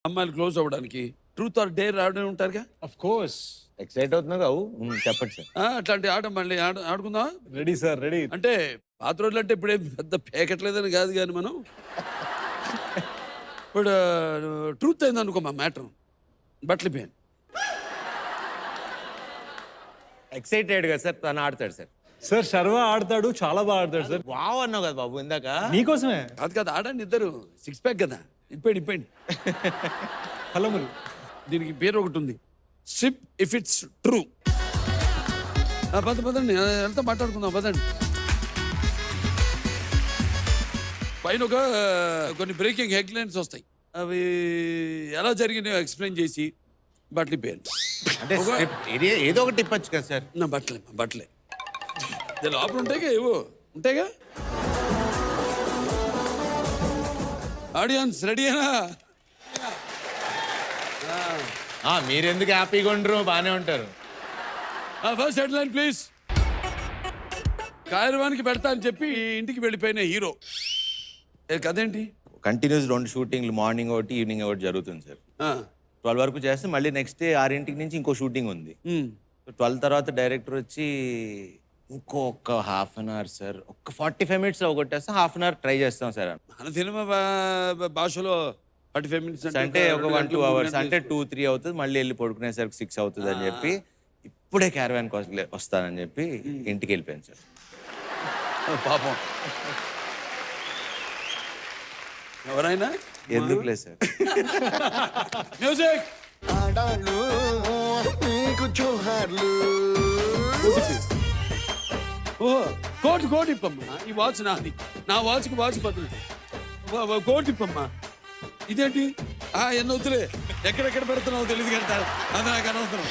అమ్మాయిలు క్లోజ్ అవ్వడానికి truth or dare ఆడే ఉంటారుగా. Of course. ఎక్సైట్ అవుతున్నావు కావు చెప్పండి సార్. అట్లాంటి ఆట మళ్ళీ ఆడుకుందాం. Ready sir, ready. అంటే పాత రోజులు అంటే ఇప్పుడేం పెద్ద పేకట్లేదని కాదు కానీ మనం ఇప్పుడు ట్రూత్ అయింది అనుకో మా మ్యాటర్ బట్టలిపోయాను. ఎక్సైటెడ్ గా సార్ తను ఆడతాడు సార్. సార్ శర్వ ఆడతాడు, చాలా బాగా ఆడతాడు సార్. వావ్ అన్నావు కదా బాబు ఇందాక. నీకోసమే. కాదు ఆడండి ఇద్దరు, సిక్స్ ప్యాక్ కదా. ఇప్పండి ఫలములు. దీనికి పేరు ఒకటి ఉంది, స్ట్రిప్ ఇఫ్ ఇట్స్ ట్రూ. పదండి ఎంత మాట్లాడుకుందాం పదండి. పైన కొన్ని బ్రేకింగ్ హెడ్లైన్స్ వస్తాయి, అవి ఎలా జరిగినాయో ఎక్స్ప్లెయిన్ చేసి బట్టలు ఇప్పాను. అంటే ఏదో ఒకటి ఇప్పచ్చు కదా సార్. నా బట్టలే లోపల ఉంటాయిగా, ఏవో ఉంటాయిగా. ఆడియన్స్ రెడీనా? మీరెందుకు హ్యాపీగా ఉండరు, బాగానే ఉంటారు. First headline please. కాయర్వానికి పెడతా అని చెప్పి ఇంటికి వెళ్ళిపోయిన హీరో కదేంటి? కంటిన్యూస్ 2 షూటింగ్లు, మార్నింగ్ ఒకటి ఈవినింగ్ ఒకటి జరుగుతుంది సార్. 12 వరకు చేస్తే మళ్ళీ నెక్స్ట్ డే 6 నుంచి ఇంకో షూటింగ్ ఉంది. 12 తర్వాత డైరెక్టర్ వచ్చి ఇంకొక హాఫ్ అన్ అవర్ సార్, ఒక్క 45 minutes కొట్టేస్తాం, హాఫ్ అన్ అవర్ ట్రై చేస్తాం సార్. మన సినిమా భాషలో 45 minutes అంటే ఒక 1-2 hours అంటే 2-3 అవుతుంది. మళ్ళీ వెళ్ళి పడుకునేసరికి 6 అవుతుంది అని చెప్పి ఇప్పుడే క్యారవాన్ వస్తానని చెప్పి ఇంటికి వెళ్ళిపోయాను సార్. పాపం ఎవరైనా ఎందుకులే సార్. మ్యూజిక్. కోటి ఇప్పమ్మా. ఈ వాచ్ నాది, నా వాచ్కి వాచ్ బదులు కోటి ఇప్పమ్మా. ఇదేంటి ఎన్నొద్దులే, ఎక్కడెక్కడ పెడుతున్నావు తెలియదు కదా, అది నాకు అనవసరం.